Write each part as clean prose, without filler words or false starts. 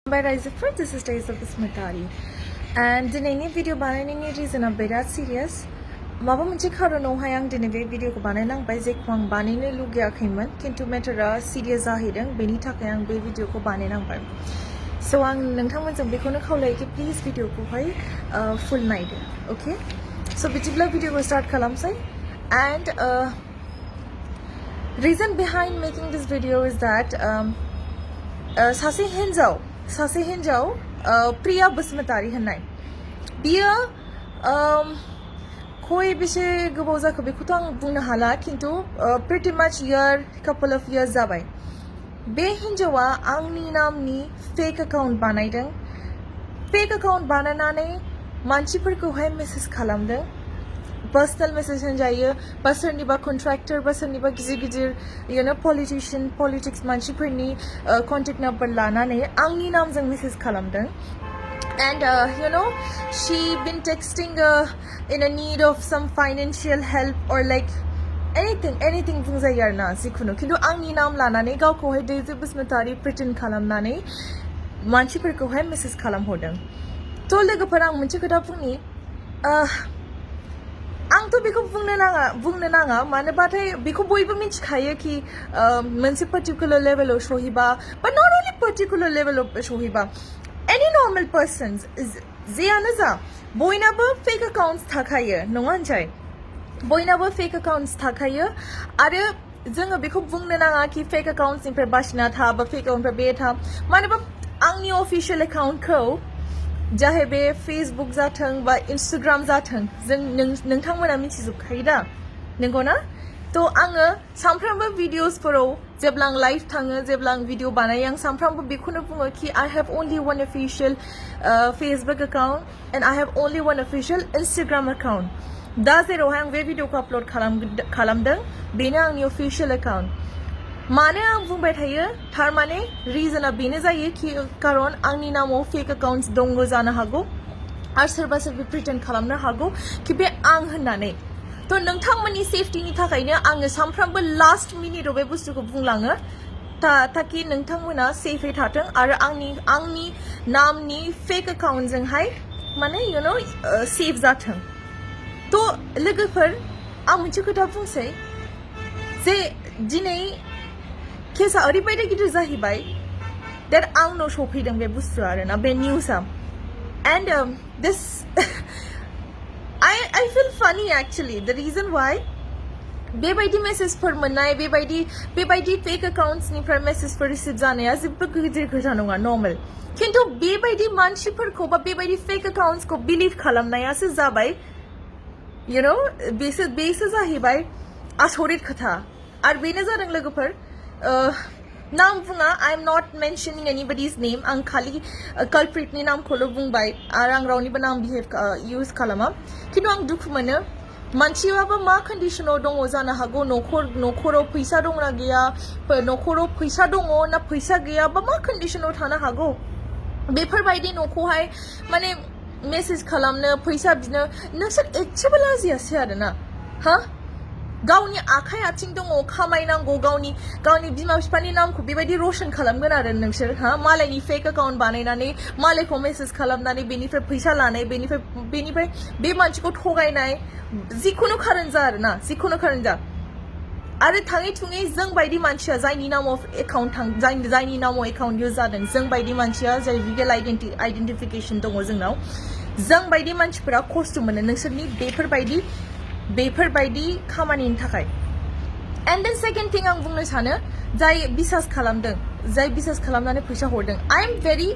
By Rise of this is Days of Basumatary. And in any video banning reason a bit serious. Maba munche kharo no hayang dine video ko bananang by zekwang banine lugya khaiman kintu matter serious ahidang beni thakayang be video ko bananang by. So ang nangthangman jang bekono khaulai ki please video ko hai full night. Okay? So particular video ko start kalamsai and reason behind making this video is that Sase hinjau Priya Basumatary hanai. Biya koi bishe gaboza kabi kutang bungna hala kintu pretty much couple of years zabai. Be hinjawa angni namni fake account banaideng. Fake account bananane manchipur ko hai message khalamdeng. Personal message hanjaiya pasar niba contractor pasar niba gizir politician politics manchipur ni contact number lana ne angni nam jang message khalamdeng. And she been texting in a need of some financial help or like anything bungza yarna sikhuno kintu angni nam lana ne gaw ko hai Daisy Basumatary pretend khalamna ne manchipur ko hai message khalam hodang tolde ga parang munche kada puni आं तो बेखौ बुंनो नाङा मानो बाथाय बेखौ बयबो मिथिखायो कि मोनसे पार्टिकुलार लेभेलाव सहैबा but not only particular लेभेलाव सहैबा any normal persons जेयानो जा बयनाबो फेक अकाउन्ट्स थाखायो नङा होनसाय बयनाबो फेक अकाउन्ट्स थाखायो आरो जोङो बेखौ बुंनो नाङा कि फेक अकाउन्ट्सनिफ्राय बासिना था बा फेक अकाउन्टनिफ्राय बे था मानोबा आंनि अफिशियेल अकाउन्टखौ जाहे बे फेसबुक जाथों बा इंस्टाग्राम जाथों जों नोंथांमोना मिथिजोबखायो दा नंगौना तो आङो सानफ्रामबो भिडिअसफोराव जेब्ला आं लाइभ थाङो जेब्ला आं भिडिअ बानायो आं सानफ्रामबो बेखौनो बुङो कि I have only one official Facebook account and I have only one official Instagram account दा जेरावहाय आं बे भिडिअखौ आपल'ड खालामदों बेनो आंनि अफिशियेल एकाउन्ट माने आं बुंबाय थायो थारमाने रिजना बेनो जायो कि कारन आंनि नामाव फेक अकाउन्ट्स दङ जानो हागौ आरो सोरबा प्रिटेन्ड खालामनो हागौ कि बे आं होननानै तो नोंथांमोननि सेफटिनि थाखायनो आङो सानफ्रामबो लास्ट मिनिटआव बे बुस्थुखौ बुंलाङो ताकि नोंथांमोना सेफै थाथों आरो आंनि नामनि फेक अकाउन्टजोंहाय माने सेफ जाथों तो लोगोफोर आं मोनसे खोथा बुंसै जे दिनै केसा ओरैबायदि गिदिर जाहैबाय that आंनाव सफैदों बे बुस्थुआ आरोना बे निउसआ and this I feel funny actually the reason why बेबायदि मेसेजफोर मोननाय बेबायदि फेक अकाउन्ट्सनिफ्राय मेसेजफोर रिसिभ जानाया जेबो गिदिर खोथा नङा नर्मेल खिन्थु बेबायदि मानसिफोरखौ बा बेबायदि फेक अकाउन्ट्सखौ बिलिभ खालामनायासो जाबाय बेसो जाहैबाय आसरित खोथा आरो बेनो जादों लोगोफोर नाम बुङा I am not mentioning anybody's name आं खालि कल्प्रिटनि नामखौल' बुंबाय आरो आं रावनिबो नाम यूज खालामा खिन्थु आं दुखु मोनो मानसियाबो मा कन्डिशनाव दङ जानो हागौ नखराव फैसा दंना गैया नखराव फैसा दङ ना फैसा गैया बा मा कन्डिशनाव थानो हागौ बेफोरबायदि नखौहाय माने मेसेज खालामनो फैसा बिनो नोंसोर एसेबो लाजियासै आरोना हा गावनि आखाइ आथिं दङ खामायनांगौ गावनि बिमा बिफानि नामखौ बेबायदि रोशन खालामगोन आरो नोंसोर हा मालायनि फेक अकाउन्ट बानायनानै मालायखौ मेसेज खालामनानै बेनिफ्राय फैसा लानाय बेनिफ्राय बे मानसिखौ थगायनाय जिखुनु खारन जा आरोना जिखुनु खारन जा आरो थाङै थुङै जों बायदि मानसिया जायनि नामाव एकाउन्ट जायनि नामाव एकाउन्ट इउज जादों जों बायदि मानसिया जाय लिगेल आइडेन्टिफिकेसन दङ जोंनाव जों बायदि मानसिफोरा खस्थ' मोनो नोंसोरनि बेफोरबायदि खामानिनि थाखाय एन्ड देन सेकेन्ड थिं आं बुंनो सानो जाय बिसास खालामदों जाय बिसास खालामनानै फैसा हरदों I am very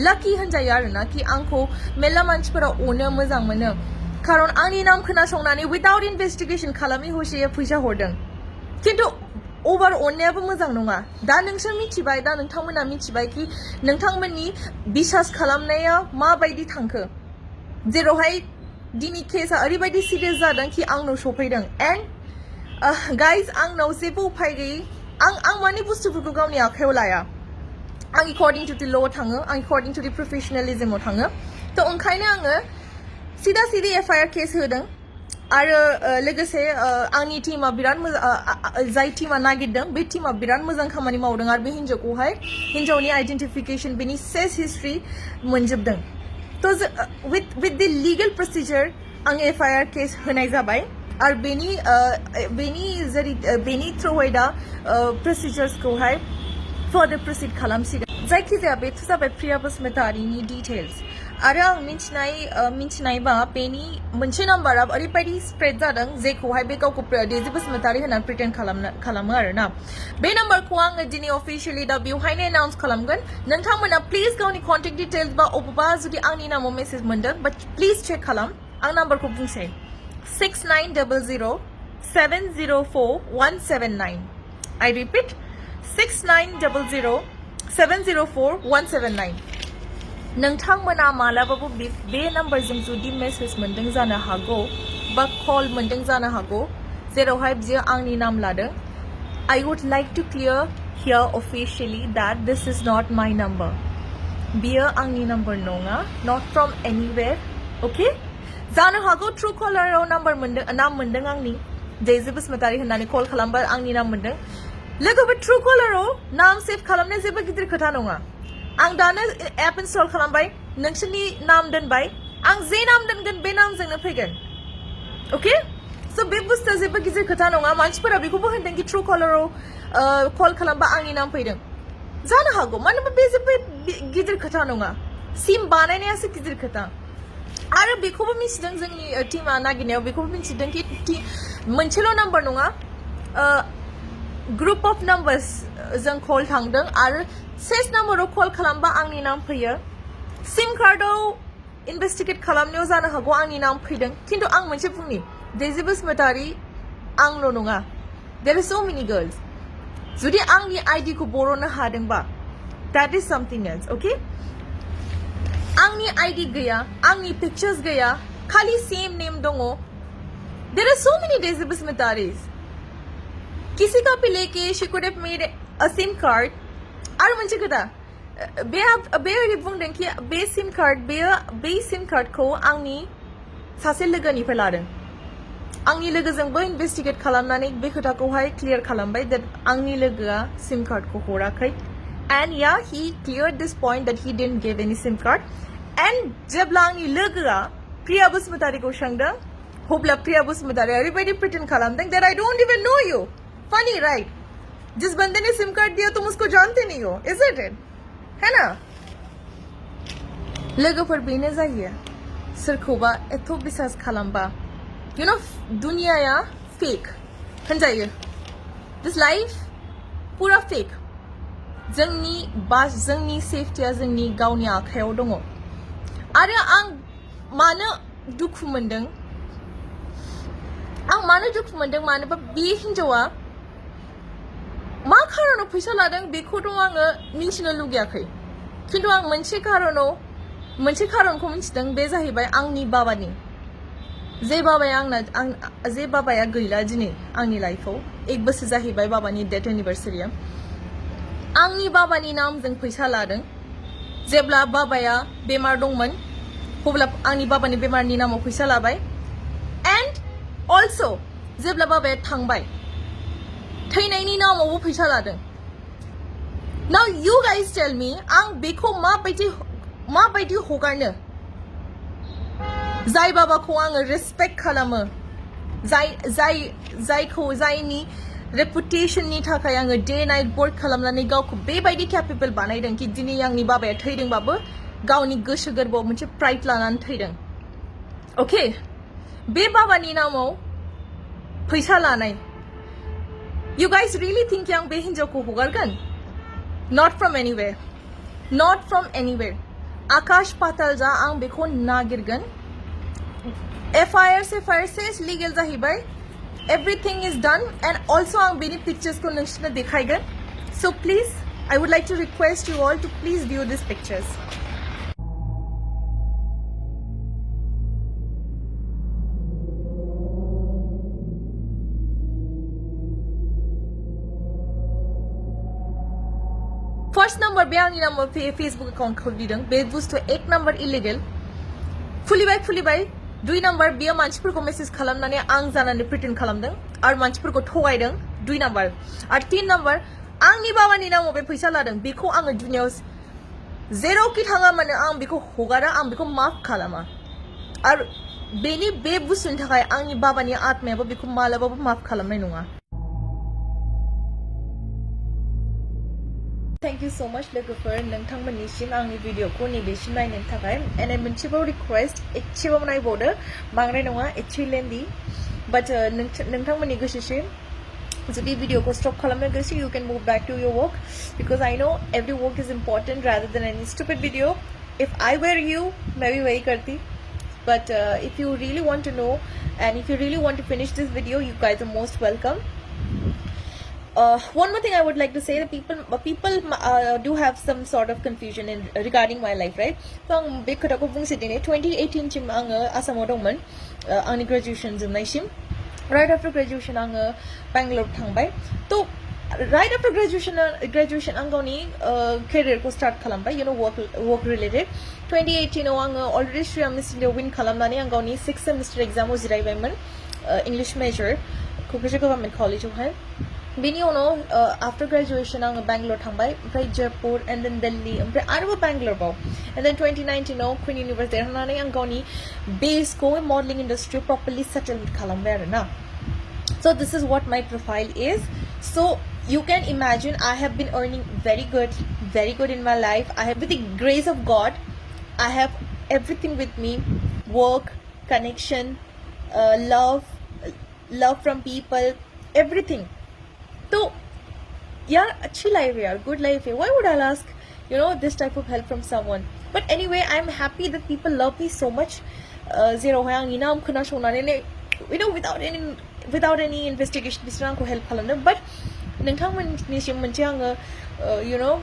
lucky होनजायो आरोना कि आंखौ मेल्ला मानसिफोरा अनो मोजां मोनो खारन आंनि नाम खोनासंनानै विदाउट इनभेस्टिगेसन खालामै हसेया फैसा हरदों खिन्थु अभार अननायाबो मोजां नङा दा नोंसोर मिथिबाय दा नोंथांमोना मिथिबाय कि नोंथांमोननि बिसास खालामनाया माबायदि थांखो जेरावहाय दिनै केसा ओरैबायदि सिरियास जादों कि आंनाव सफैदों एन्ड गाइज आंनाव जेबो उपाय गैयै आं माने बुस्थुफोरखौ गावनि आखायाव लाया आं एकर्डिं टु दि ल' थाङो आं एकर्डिं टु दि प्रफेसनेलिजमाव थाङो त' ओंखायनो आङो सिदा सिदि FIR केस होदों आरो लोगोसे आंनि टीमा बिराद जाय टीमा नागिरदों बे टीमा बिराद मोजां खामानि मावदों आरो बे हिन्जावखौहाय हिन्जावनि आइडेन्टिफिकेशन बेनि सेस हिस्ट्रि मोनजोबदों तो with the legal procedure आं FIR केस होनाय जाबाय आरो बेनि थ्रुयै दा प्रसिजार्सखौहाय फर्दार प्रसिड खालामसिगोन जायखिजाया बेथ' जाबाय प्रिया बसुमतारीनि डिटेल्स आरो आं मिन्थिनायबा बेनि मोनसे नाम्बारा ओरैबायदि स्प्रेड जादों जेखौहाय बे गावखौ डेजी बसुमतारी होननानै प्रिटेन्ड खालामो आरोना बे नाम्बारखौ आङो दिनै अफिसियेलि दा बेवहायनो एनाउन्स खालामगोन नोंथांमोना प्लिज गावनि कन्टेक्ट डिटेल्स बा अबेबा जुदि आंनि नामाव मेसेज मोन्दों बाट प्लिज चेक खालाम आं नाम्बारखौ बुंसै 6900704179 I repeat 6900704179 नोंथांमोना मालाबाबो बे नाम्बारजों जुदि मेसेज मोन्दों जानो हागौ बा कल मोन्दों जानो हागौ जेरावहाय बियो आंनि नाम लादों I would like to clear here officially that this is not my number बियो आंनि नाम्बार नङा not from anywhere okay जानो हागौ ट्रु कलाराव नाम मोन्दों आंनि डेजी बसुमतारी होननानै कल खालामबा आंनि नाम मोन्दों लोगोबो ट्रु कलाराव नाम सेभ खालामनाया जेबो गिदिर खोथा नङा आं दानो एप इनस्टल खालामबाय नोंसोरनि नाम दोनबाय आं जे नाम दोनगोन बे नामजोंनो फैगोन ओके स' बे बुस्थुआ जेबो गिदिर खोथा नङा मानसिफोरा बेखौबो होनदों कि ट्रु कलाराव कल खालामबा आंनि नाम फैदों जानो हागौ मानो होनबा बे जेबो गिदिर खोथा नङा सिम बानायनायासो गिदिर खोथा आरो बेखौबो मिथिदों जोंनि टीमा नागिरनायाव बेखौबो मिथिदों कि मोनसेल' नाम्बार नङा ग्रुप अफ नाम्बार्स जों कल थांदों आरो सेस नाम्बाराव कल खालामबा आंनि नाम फैयो सिम कार्डआव इनभेस्टिगेट खालामनायाव जानो हागौ आंनि नाम फैदों खिन्थु आं मोनसे बुंनि डेजी बसुमतारी आंल' नङा there are so many girls जुदि आंनि आइडिखौ बर'नो हादोंबा that is something else okay आंनि आइडि गैया आंनि पिक्चार्स गैया खालि सेम नेम दङ there are so many Daisy Basumatarys किसी का भी लेके she could have made a SIM card आरो मोनसे खोथा बे ओरै बुंदों कि बे सिम कार्डखौ आंनि सासे लोगोनिफ्राय लादों आंनि लोगोजोंबो इनभेस्टिगेट खालामनानै बे खोथाखौहाय क्लियार खालामबाय that आंनि लोगोआ सिम कार्डखौ हराखै and yeah he cleared this point that he didn't give any SIM card and जेब्ला आंनि लोगोआ प्रिया बसुमतारीखौ सोंदों अब्ला प्रिया बसुमतारी ओरैबायदि प्रिटेन्ड खालामदों that I don't even know you funny right जिस बंदे ने सिम कार्ड दिया तुम उसको जानते नहीं हो isn't it है ना लोगोफोर बेनो जायो सोरखौबा एथ' बिसास खालामबा you know दुनियाया फेक होनजायो this life पुरा फेक जोंनि सेफटिया जोंनि गावनि आखायाव दङ आरो आं मानो दुखु मोनदों मानोबा बे हिन्जावा मा खारनाव फैसा लादों बेखौथ' आङो मिन्थिनो लुगैयाखै खिन्थु आं मोनसे खारनखौ मिन्थिदों बे जाहैबाय आंनि बाबानि जे बाबाया गैला दिनै आंनि लाइफआव 1 बोसोर जाहैबाय बाबानि डेथ एनिभार्सारिया आंनि बाबानि नामजों फैसा लादों जेब्ला बाबाया बेमार दंमोन अब्ला आंनि बाबानि बेमारनि नामाव फैसा लाबाय एन्ड अलसो जेब्ला बाबाया थांबाय थैनायनि नामावबो फैसा लादों now you guys tell me आं बेखौ माबायदि हगारनो जाय बाबाखौ आङो रेसपेक्ट खालामो जायनि रेपुटेशननि थाखाय आङो डे नाइट वर्क खालामनानै गावखौ बेबायदि केपेबल बानायदों कि दिनै आंनि बाबाया थैदोंबाबो गावनि गोसो गोरबोआव मोनसे प्राइड लानानै थैदों ओके बे बाबानि नामाव फैसा लानाय You guys really think आं बे हिन्जावखौ हगारगोन not from anywhere आकाश पाताल जा आं बेखौ नागिरगोन FIR says legal जाहैबाय everything is done and also आं बेनि पिक्चर्सखौ नोंसोरनो देखायगोन so please I would like to request you all to please view these pictures first number बे आंनि नामाव फेसबुक एकाउन्ट खुलिदों बे बुस्थु 1 नम्बर इलिगेल खुलिबाय 2 number बियो मानसिफोरखौ मेसेज खालामनानै आं जानानै प्रिटेन्ड खालामदों आरो मानसिफोरखौ थगायदों 2 number आरो 3 number आंनि बाबानि नामाव बे फैसा लादों बेखौ आङो दुनियाव जेरावखि थाङा माने आं बेखौ हगारा आं बेखौ माफ खालामा आरो बेनि बे बुस्थुनि थाखाय आंनि बाबानि आत्मायाबो बेखौ मालाबाबो माफ खालामनाय नङा Thank you so much लोगोफोर नोंथांमोननिसिम आंनि भिडिअखौ नैबेसिम नायनायनि थाखाय and मोनसेबाव रिक्वेस्ट एसेबाव नायबावदो बांद्राय नङा एसे लेन्दी but नोंथांमोननि गोसोसै जुदि भिडिअखौ स्टप खालामनो गोसो you can move back to your work because I know every work is important rather than any stupid video if I were you मैं भी वही करती but if you really want to know and if you really want to finish this video you guys are most welcome one more thing I would like to say that people do have some sort of confusion in regarding my life, right? So ang big kotako bung sidine 2018 chim ang asamo dongman ang graduation jumnaisim right after graduation ang Bangalore thangbay to right after graduation ang goni career ko start khalambay you know work related 2018 ang already Sri Amnesty win khalamnani ang goni 6th semester exam o jirai bayman English major Kokosha Government College of hai Bini after graduation ang Bangalore thangbay ompray Jaipur and then Delhi ompray arbo Bangalore baw and then 2019 Queen University hanani ang goni base ko modeling industry properly settled khalambay na so this is what my profile is so you can imagine I have been earning very good in my life I have with the grace of God I have everything with me work connection love from people everything so yeah अच्छी life है good life है why would I ask you know this type of help from someone but anyway I'm happy that people love me so much zero है ang ina am khuna shona ne you know without any investigation bisrang ko help khalamna but नोंथांमोननिसिम मोनसे आङो you know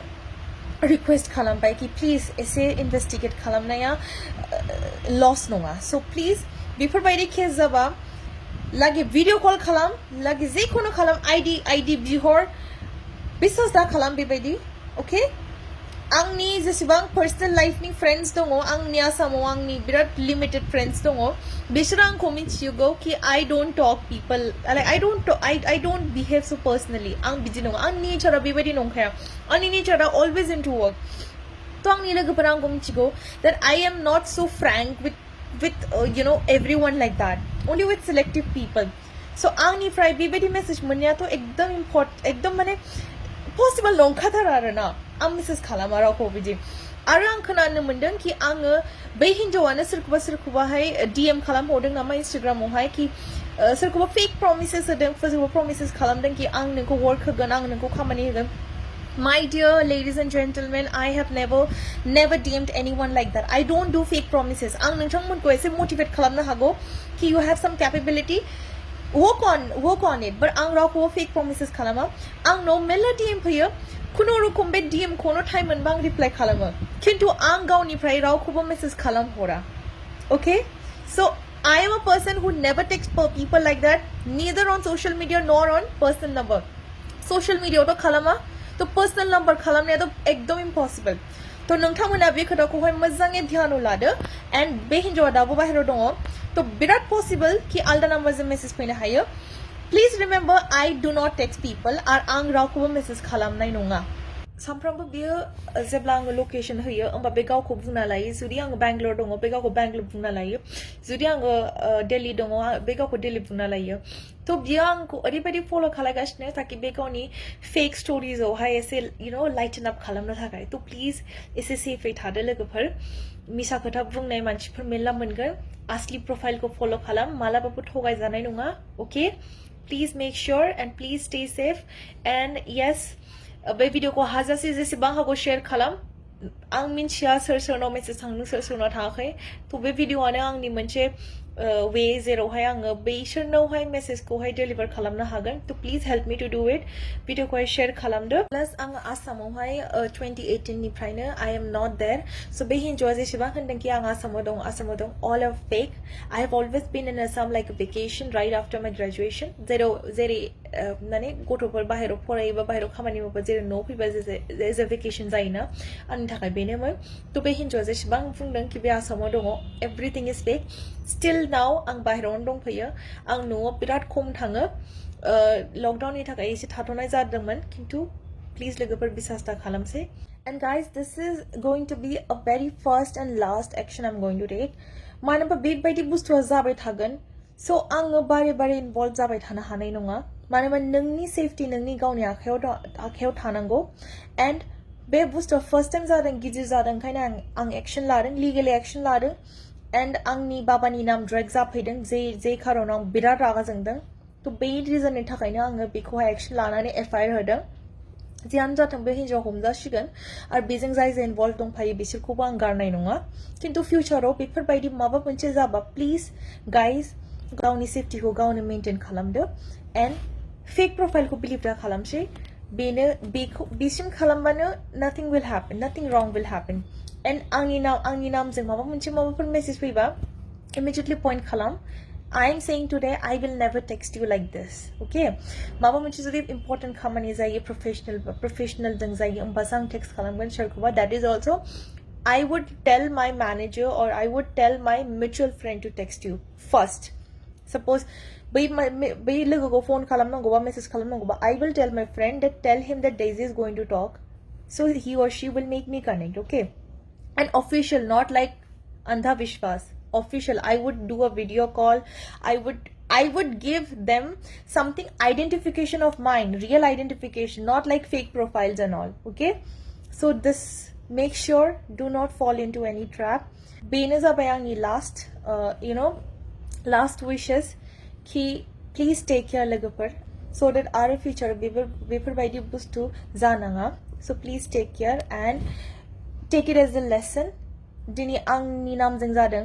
request खालामबाय कि please essay investigate खालामनाया loss नङा so please बेफोरबायदि case जाबा lagi video call खालाम lagi जेखुनु खालाम ID बिहर बिसास दा खालाम बेबायदि okay आंनि जेसेबां पर्सनल लाइफनि फ्रेन्ड्स दङ आंनि आसामाव आंनि बिराद लिमिटेड फ्रेन्ड्स दङ बिसोर आंखौ मिथिगौ कि I don't talk people like I don't behave so personally आं बिदि नङा आंनि नेचारा बेबायदि नंखाया आंनि नेचारा always into work तो आंनि लोगोफोरा आंखौ मिथिगौ that I am not so frank with you know everyone like that only with selective people so आंनिफ्राय बेबायदि मेसेज मोननायाथ' एकदम इम्पोर्टेन्ट एकदम माने पसिबल नंखाथार आरोना आं मेसेज खालामा रावखौ बिदि आरो आं खोनानो मोनदों कि आङो बै हिन्जावानो सोरखौबाहाय DM खालामहरदों नामा इन्स्टाग्रामावहाय कि सोरखौबा फेक प्रमिसेस होदों सोरखौबा प्रमिसेस खालामदों कि आं नोंखौ वर्क होगोन आं नोंखौ खामानि होगोन My dear ladies and gentlemen, I have never DM'd anyone like that. I don't do fake promises. आं नोंथांमोनखौ एसे motivate खालामनो हागौ कि you have some capability. Work on it. But आं रावखौबो fake promises खालामा. आंनाव मेल्ला DM फैयो. खुनुरुखुम बे DM खौनो टाइम मोनबा आं रिप्लाइ खालामो. खिन्थु आं गावनिफ्राय रावखौबो message खालामहरा. Okay? So I am a person who never texts people like that. Neither on social media nor on personal number. Social media to खालामा. तो पर्सनल नम्बर खालामनाया तो एकदम इम्पसिबल तो नोंथांमोना बे खोथाखौहाय मोजाङै ध्यान लादो एन्ड बे हिन्जावा दाबो बाहेरायाव दङ तो बिराद पसिबल कि आलदा नाम्बारजों मेसेज फैनो हायो please remember I do not text people आरो आं रावखौबो मेसेज खालामनाय नङा सानफ्रामबो बियो जेब्ला आङो लकेसन होयो होमबा बे गावखौ बुंना लायो जुदि आङो बेंगलर दङ बे गावखौ बेंगलर बुंना लायो जुदि आङो दिल्ली दङ बे गावखौ दिल्ली बुंना लायो तो बियो आंखौ ओरैबायदि फल' खालामगासिनो ताकि बे गावनि फेक स्ट'रिजआवहाय एसे यु नो लाइटन आप खालामनो थाखाय तो प्लिज एसे सेफै थादो लोगोफोर मिसा खोथा बुंनाय मानसिफोर मेरला मोनगोन असलि प्रफाइलखौ फल' खालाम मालाबाबो थगायजानाय नङा okay please make sure and please stay safe and yes बे भिडिअखौ हाजासे जेसेबां हागौ शेयार खालाम आं मिन्थिया सोर सोरनाव मेसेज थांदों सोर सोरनाव थाङाखै तो बे भिडिअआनो आंनि मोनसे वे जेरावहाय आङो बैसोरनावहाय मेसेजखौहाय डेलिभार खालामनो हागोन तो please help me to do it भिडिअखौहाय शेयार खालामदो प्लास आङो आसामावहाय 2018 निफ्रायनो I am not there so बे हिन्जावा जेसेबां होनदों कि आं आसामाव दं all of fake I have always been in Assam like a vacation right after my graduation जेरै माने गथ'फोर बाहेराव फरायोबा बाहेराव खामानि मावबा जेरै न'आव फैबा जे भेकेसन जायोना आंनि थाखाय बेनोमोन थ' बे हिन्जावआ जेसेबां बुंदों कि बे आसामाव दङ एभ्रिथिं इज फेक स्टिल नाव आं बाहेरावनो दंफैयो आं न'आव बिराद खम थाङो लकडाउननि थाखाय एसे थाथ'नाय जादोंमोन खिन्थु प्लिज लोगोफोर बिसास दा खालामसै and guys this is going to be a very first and last action I'm going to take मानो होनबा बेबायदि बुस्थुआ जाबाय थागोन so आङो बारे बारे इनभल्भ जाबाय थानो हानाय नङा मानो होनबा नोंनि सेफटि नोंनि गावनि आखायाव थानांगौ and बे बुस्थुआ फर्स्ट टाइम जादों गिदिर जादों ओंखायनो आं एक्शन लादों लिगेलि एक्शन लादों and आंनि बाबानि नाम ड्रेग जाफैदों जे खारनाव आं बिराद रागा जोंदों थ' बे रिजननि थाखायनो आङो बेखौहाय एक्शन लानानै एफआइआर होदों जियानो जाथों बे हिन्जाव हमजासिगोन आरो बेजों जाय इनभल्भ दंफायो बिसोरखौबो आं गारनाय नङा खिन्थु फिउचाराव बेफोरबायदि माबा मोनसे जाबा प्लिज गाइज गावनि सेफटिखौ गावनो मेनटेन खालामदो एन्ड फेक प्रफाइलखौ बिलिभ दा खालामसै बेसिम खालामबानो nothing will happen nothing wrong will happen and आंनि नामजों माबाफोर मेसेज फैबा इमिडिएटलि पइन्ट खालाम I am saying today I will never text you like this okay माबा मोनसे जुदि इम्पर्टेन्ट खामानि जायो प्रोफेशनल जों जायो होमबासो आं टेक्स्ट खालामगोन सोरखौबा that is also I would tell my manager or I would tell my mutual friend to text you first suppose बै लोगोखौ फन खालामनांगौबा मेसेज खालामनांगौबा I will tell my friend that tell him that Daisy is going to talk so he or she will make me connect okay and official not like andha vishwas official I would do a video call I would give them something identification of mine real identification not like fake profiles and all okay so this make sure do not fall into any trap beneza bayani last last wishes ki please take care lagapar so that our future paper by the bustu zananga so please take care and take it as a lesson dini angni namjों जादों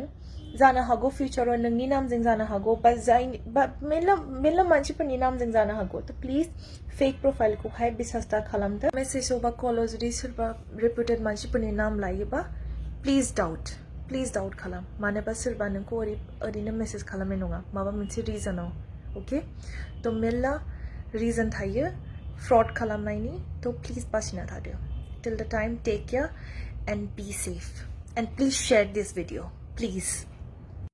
जानो हागौ फिउचाराव नोंनि नामजों जानो हागौ बा मेरला मानसिफोरनि नामजों जानो हागौ थ' प्लिज फेक प्रफाइलखौहाय बिसास दा खालामदो मेसेजाव बा कलाव जुदि सोरबा रेपुटेड मानसिफोरनि नाम लायोबा प्लिज डाउट खालाम मानोबा सोरबा नोंखौ ओरैनो मेसेज खालामनाय नङा माबा मोनसे रिजनाव अके थ' मेरला रिजन थायो फ्रड खालामनायनि थ' प्लिज बासिना थादो till the time take care and be safe and please share this video please